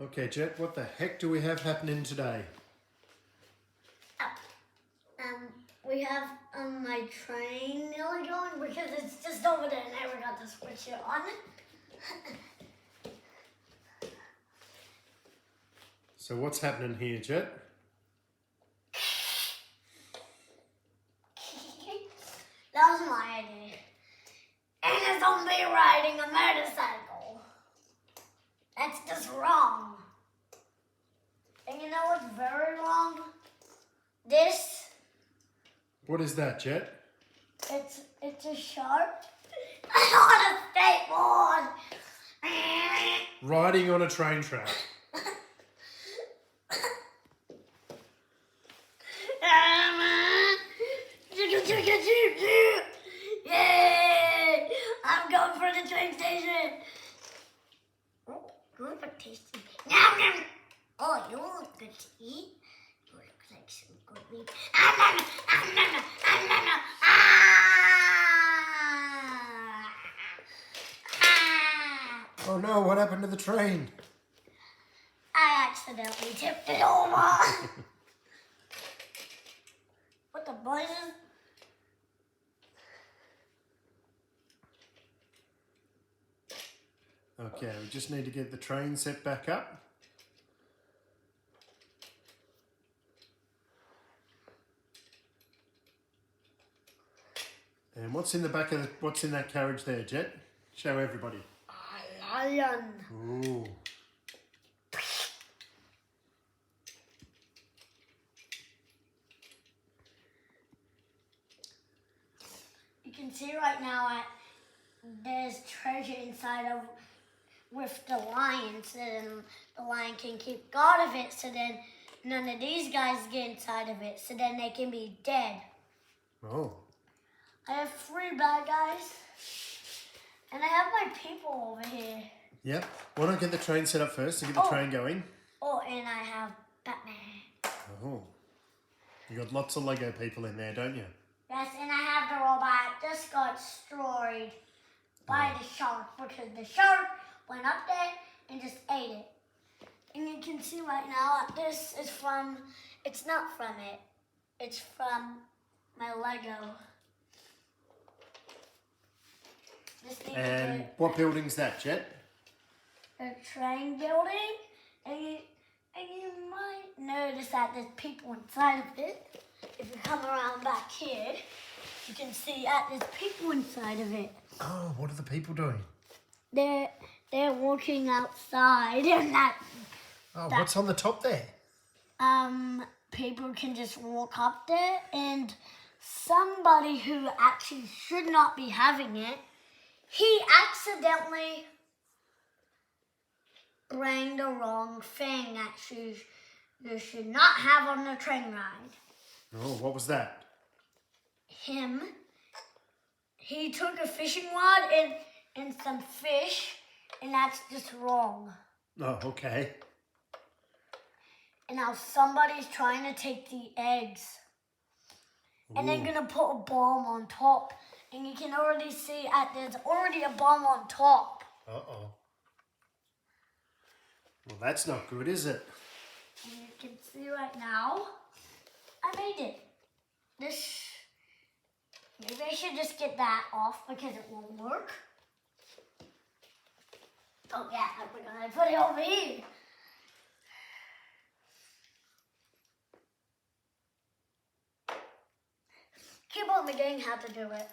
Okay, Jett, what the heck do we have happening today? We have my train nearly going because it's just over there and I forgot to switch it on. So what's happening here, Jett? That was my idea. And it's on me riding a motorcycle. That's just wrong. And you know what's very wrong? This. What is that, Jett? It's a shark on a skateboard. Riding on a train track. Yay! I'm going for the train station. Oh, you look tasty. Nom, nom. Oh, you look good to eat. You look like some good meat. Oh no, what happened to the train? I accidentally tipped it over. What the boys? Okay, we just need to get the train set back up. And what's in the back of what's in that carriage there, Jett? Show everybody. A lion. Ooh. You can see right now there's treasure inside of with the lion, so then the lion can keep guard of it, so then none of these guys get inside of it, so then they can be dead. Oh. I have 3 bad guys, and I have my people over here. Yep. Why don't get the train set up first to get the train going? Oh, and I have Batman. Oh. You got lots of Lego people in there, don't you? Yes, and I have the robot just got destroyed by the shark because the shark went up there and just ate it. And you can see right now this is from, it's not from it, it's from my Lego. And what building's that, Jett? The train building, and you might notice that there's people inside of it. If you come around back here, you can see that there's people inside of it. Oh, what are the people doing? They're walking outside, and what's on the top there? People can just walk up there, and somebody who actually should not be having it, he accidentally bring the wrong thing that you should not have on the train ride. Oh, what was that? He took a fishing rod and some fish, and that's just wrong. Oh, okay. And now somebody's trying to take the eggs. Ooh. And they're going to put a bomb on top. And you can already see there's already a bomb on top. Uh-oh. Well, that's not good, is it? And you can see right now, I made it. Maybe I should just get that off because it won't work. Oh yeah, we're gonna put it over here. Keep on me getting how to do it.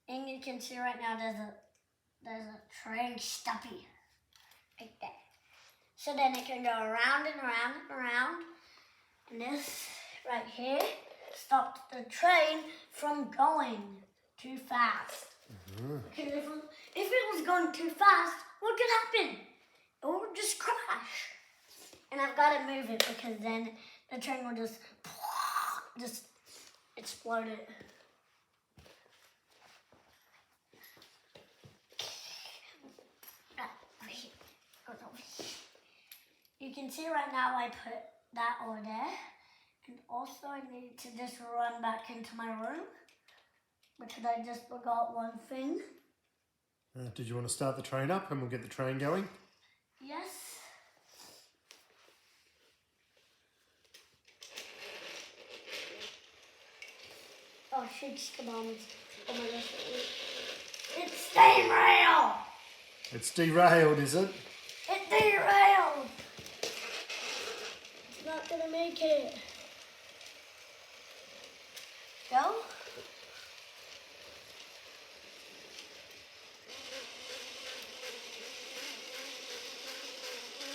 And you can see right now there's a train stuffy. Like that. So then it can go around and around and around. And this right here stops the train from going too fast. Mm-hmm. Because if it was going too fast, what could happen? It would just crash. And I've got to move it because then the train will just explode it. You can see right now I put that over there. And also I need to just run back into my room because I just forgot one thing. Did you want to start the train up and we'll get the train going? Yes. fix kebabs. Oh my gosh. It's derailed. It's derailed, is it? It's derailed. It's not gonna make it. Go.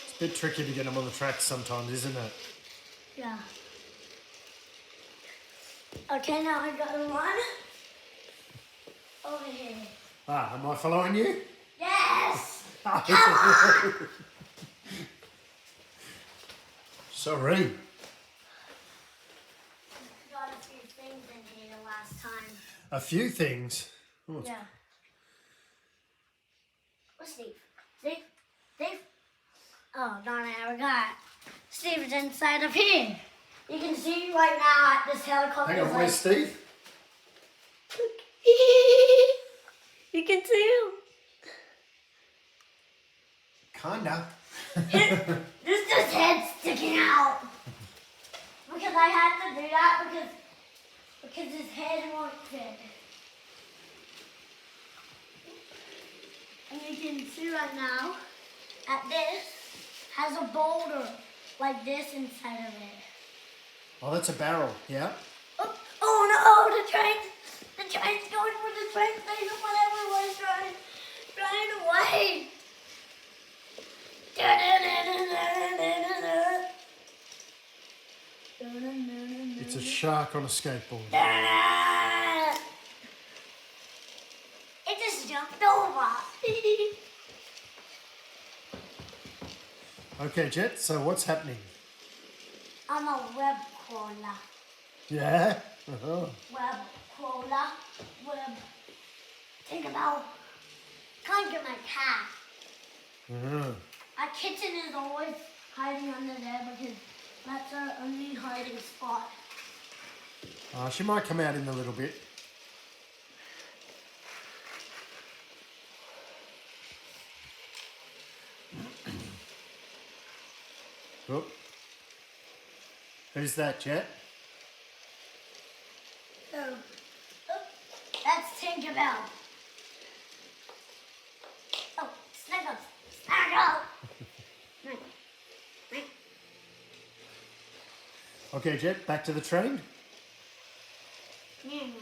It's a bit tricky to get them on the track sometimes, isn't it? Yeah. Okay, now I gotta run over here. Ah, am I following you? Yes! Come on! Sorry. Got a few things in here last time. A few things. Oh, Yeah. What's Steve? Steve? Steve? Oh, darn it, I forgot. Steve's inside of here. You can see right now at this helicopter. hang on, where's Steve? Look. You can see him. Kinda. This is his head sticking out. Because I had to do that because his head won't fit. And you can see right now that this has a boulder like this inside of it. Oh, that's a barrel, yeah? Oh no, the train's going for the train station when everyone's running away. It's a shark on a skateboard. It just jumped over. Okay, Jett, so what's happening? I'm a web crawler. Yeah? Uh-huh. Web crawler. Web. Think about can't get my cat. Uh-huh. Our kitten is always hiding under there because that's our only hiding spot. She might come out in a little bit. Oh. Who's that, Jett? Oh, that's Tinkerbell. Oh, Snuggles. Snuggle. Okay, Jett, back to the train.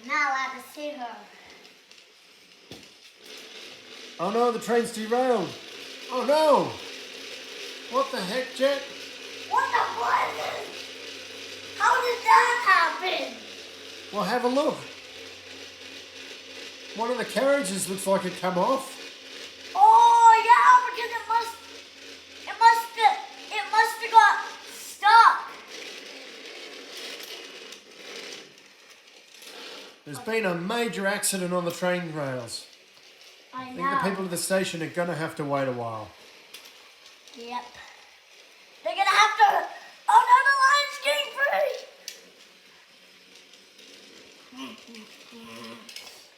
Now I have to see her. Oh no, the train's derailed. Oh no! What the heck, Jett? What the blazes? How did that happen? Well, have a look. One of the carriages looks like it come off. Oh yeah, because it must have got stuck. There's been a major accident on the train rails. I I think know. the people at the station are going to have to wait a while. Yep. They're gonna have to. Oh no, the line's getting free.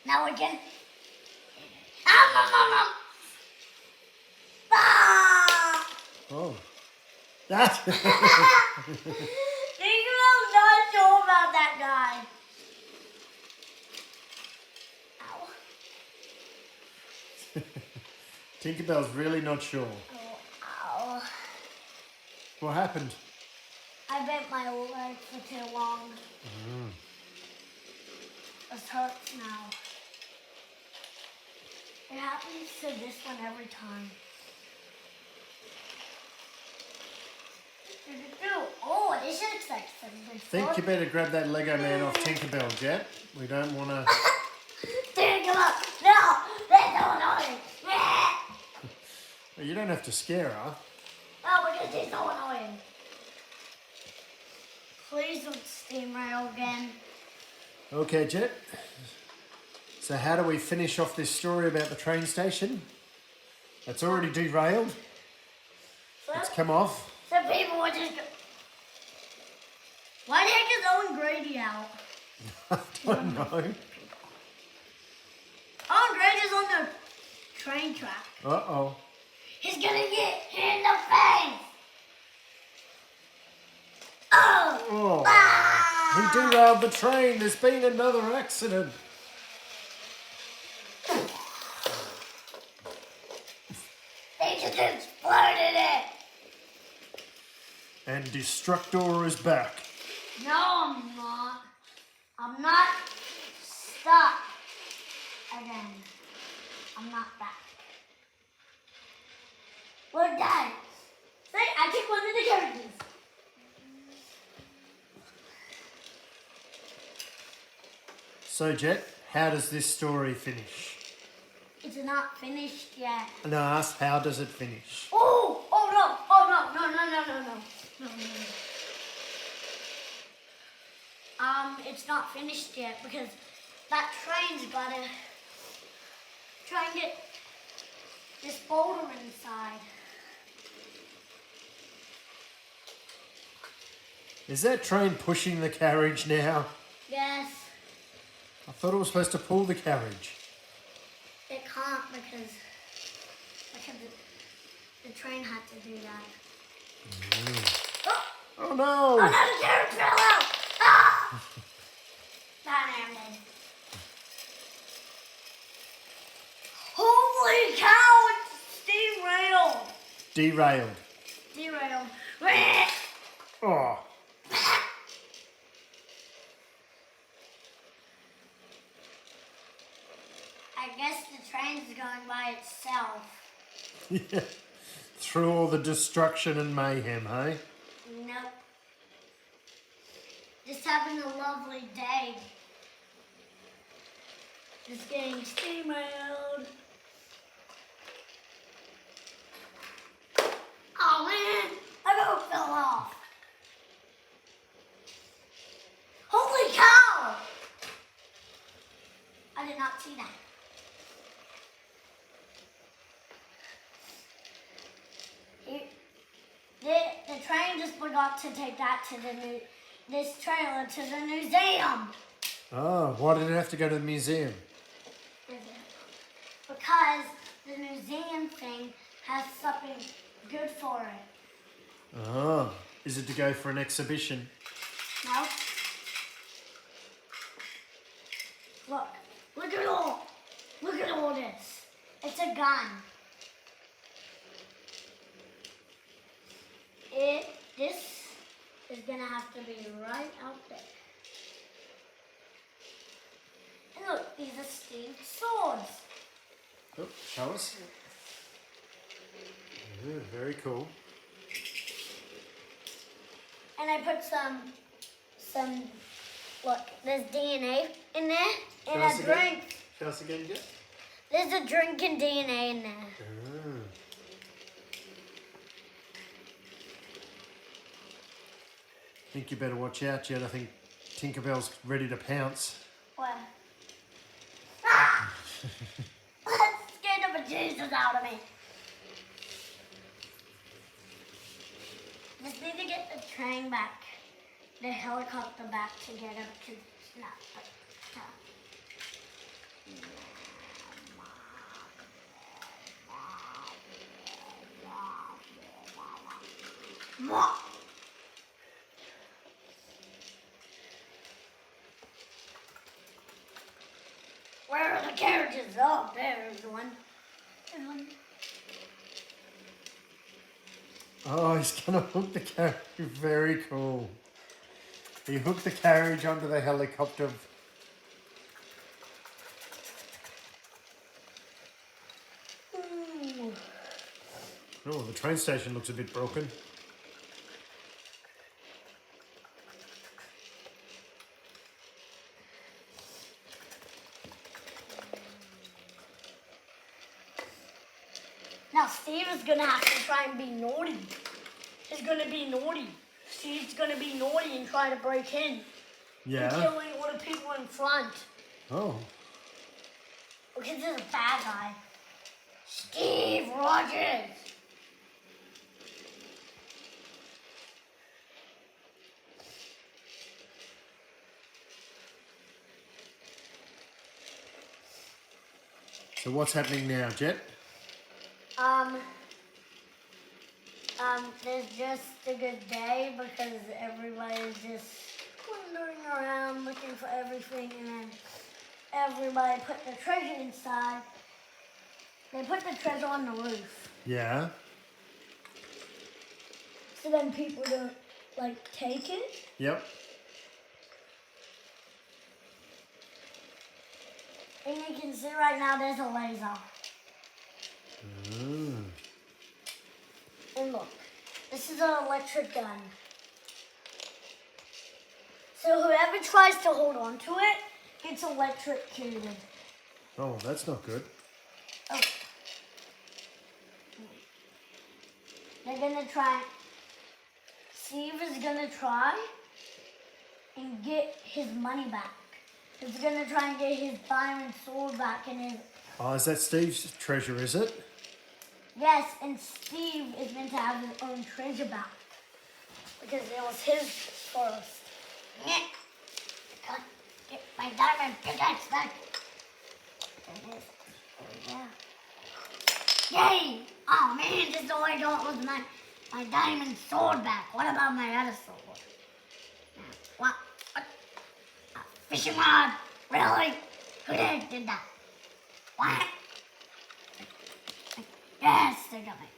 Now we can. Ah! Oh. That. Tinkerbell's not sure about that guy. Ow. Tinkerbell's really not sure. Ow. What happened? I bent my leg for too long. This hurts now. It happens to this one every time. Oh, this looks like something. I think you better grab that Lego man off Tinkerbell, Jett. We don't want to... Tinkerbell! No! That's so annoying! You don't have to scare her. No, because she's so annoying. Please don't steamroll again. Okay, Jett. So how do we finish off this story about the train station? It's already derailed. It's come off. So people were just... Why the heck is Owen Grady out? I don't know. Owen Grady's on the train track. Uh-oh. He's gonna get hit in the face! Oh! Oh. Ah! He derailed the train. There's been another accident. They just exploded it. And Destructor is back. No, I'm not. I'm not stuck again. I'm not back. We're done. See, I took one of the characters. So, Jett, how does this story finish? It's not finished yet. And I asked, how does it finish? Oh no. It's not finished yet because that train's gotta try and get this boulder inside. Is that train pushing the carriage now? Yes, I thought it was supposed to pull the carriage. it can't because the train had to do that. Oh no! Another carrot fell out! Ah! That ended. Holy cow! It's derailed. Derailed. Derailed. Oh. I guess the train's going by itself. Yeah. Through all the destruction and mayhem, hey? Nope. Just having a lovely day. Just getting steamrolled. Oh man, I boat fell off. Holy cow! I did not see that. The train just forgot to take that to this trailer to the museum. Oh, why did it have to go to the museum? Because the museum thing has something good for it. Oh, is it to go for an exhibition? No? Look at all this. It's a gun. This is gonna have to be right out there. And look, these are steamed swords. Oh, show us. Yeah, very cool. And I put some, look, there's DNA in there and a drink. Show us again, Jett. There's a drink and DNA in there. Ah. I think you better watch out, Jett. I think Tinkerbell's ready to pounce. What? Ah! That scared the bejesus out of me. Just need to get the train back, the helicopter back to get him to snap. Where are the carriages? Oh, there's one. There's one. Oh, he's going to hook the carriage. Very cool. He hooked the carriage onto the helicopter. Ooh. Oh, the train station looks a bit broken. Now Steve is gonna have to try and be naughty. He's gonna be naughty. Steve's gonna be naughty and try to break in. Yeah. And killing all the people in front. Oh. Because he's a bad guy. Steve Rogers. So what's happening now, Jett? There's just a good day because everybody's just going wandering around looking for everything, and then everybody put the treasure inside. They put the treasure on the roof. Yeah. So then people don't, like, take it. Yep. And you can see right now there's a laser. Mm. And look, this is an electric gun. So whoever tries to hold on to it gets electrocuted. Oh, that's not good. Oh. They're gonna try. Steve is gonna try and get his money back. He's gonna try and get his diamond sword back in his. Oh, is that Steve's treasure, is it? Yes, and Steve is meant to have his own treasure back because it was his first. Get my diamond pickaxe back. There it is. Oh, yeah. Yay! Oh man, this is all I got was my diamond sword back. What about my other sword? What? A fishing rod? Really? Who did that? What? Yes, they got my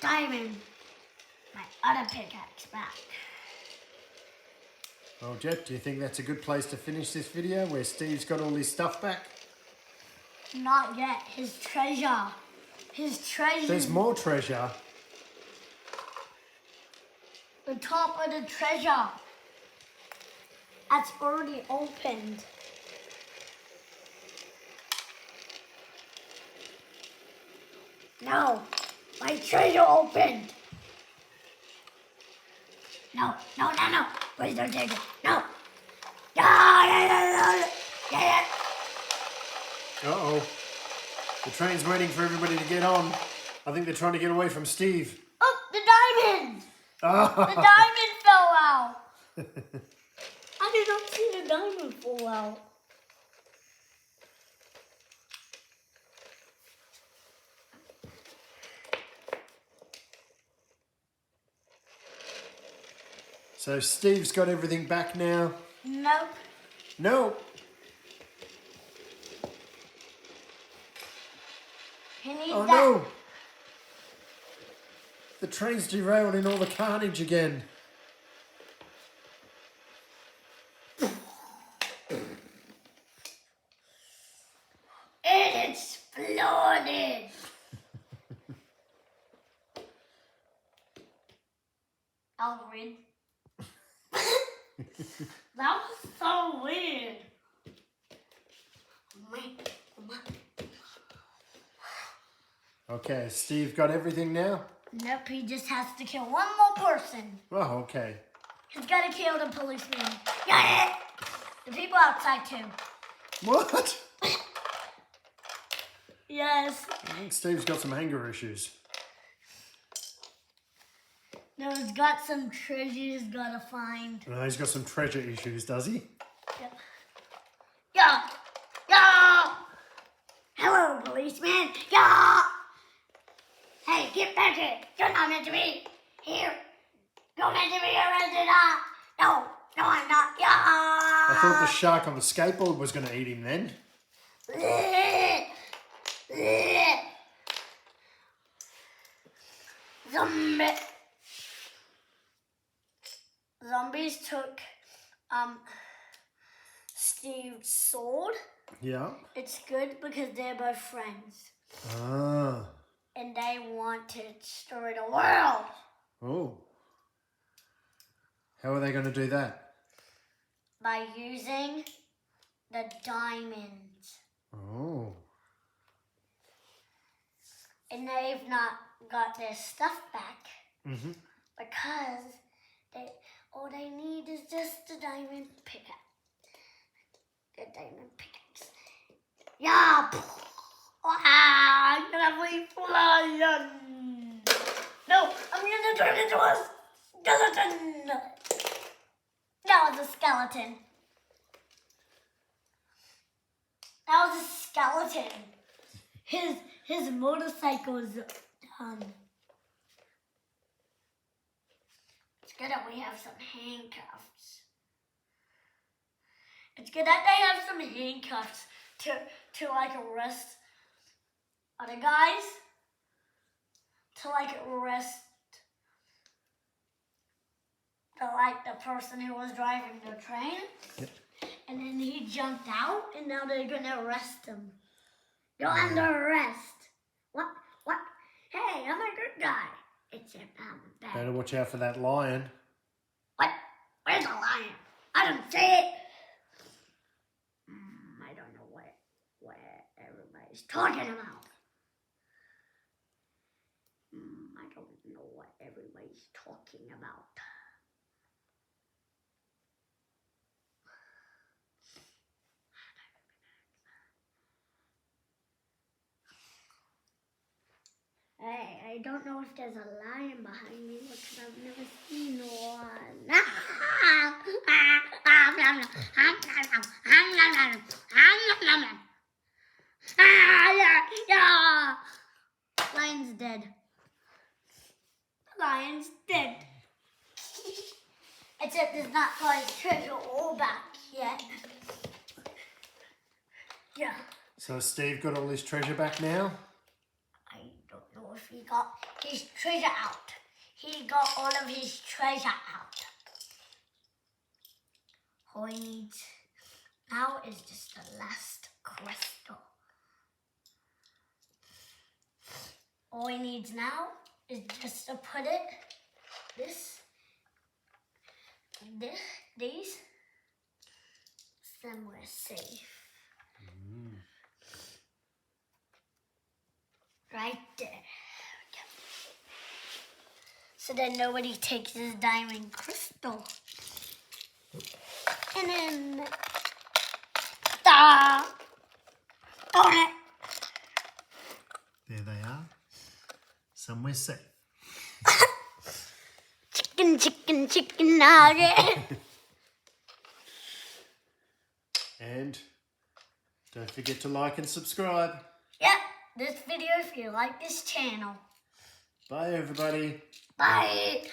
diamond, my other pickaxe back. Oh, Jett, do you think that's a good place to finish this video where Steve's got all his stuff back? Not yet. His treasure. His treasure. There's more treasure. The top of the treasure. That's already opened. No, my treasure opened. No. Please don't take it. No. Yeah. Uh-oh. The train's waiting for everybody to get on. I think they're trying to get away from Steve. Oh, the diamond! The diamond fell out. I did not see the diamond fall out. So Steve's got everything back now? Nope. No. He needs Oh that. no. The train's derailed in all the carnage again. It exploded. I'll read. That was so weird. Okay, Steve got everything now? Nope, he just has to kill one more person. Oh, okay. He's got to kill the policeman. Yeah. The people outside too. What? Yes. I think Steve's got some anger issues. No, he's got some treasure he's got to find. He's got some treasure issues, does he? Yep. Yeah. Hello, policeman. Yeah. Hey, get back here. You're not meant to be here. You're meant to be arrested. No, I'm not. Yeah. I thought the shark on the skateboard was going to eat him then. Zombies took Steve's sword. Yeah. It's good because they're both friends. Ah. And they want to destroy the world. Oh. How are they going to do that? By using the diamonds. Oh. And they've not got their stuff back. Mm-hmm. Because all they need is just a diamond pickaxe. A diamond pickaxe. Yeah! I'm gonna be flying! No, I'm gonna turn into a skeleton! That was a skeleton. That was a skeleton. His motorcycle is done. It's good that we have some handcuffs. It's good that they have some handcuffs to like arrest other guys. To like arrest the person who was driving the train. Yep. And then he jumped out, and now they're gonna arrest him. You're under arrest. What? Hey, I'm a good guy. Except I'm bad. Better watch out for that lion. What? Where's the lion? I don't see it. I don't know what everybody's talking about. I don't know what everybody's talking about. Hey, I don't know if there's a lion behind me because I've never seen one. Lion's dead. The lion's dead. Except it's not got his treasure all back yet. Yeah. So Steve got all his treasure back now? I don't know if he got his treasure out. He got all of his treasure out. All he needs now is just the last crystal. All he needs now is just to put these, somewhere safe. Right there. So then nobody takes his diamond crystal. And then, darn it. There they are. Somewhere safe. Chicken nugget. And don't forget to like and subscribe. Yep, this video if you like this channel. Bye everybody. Bye.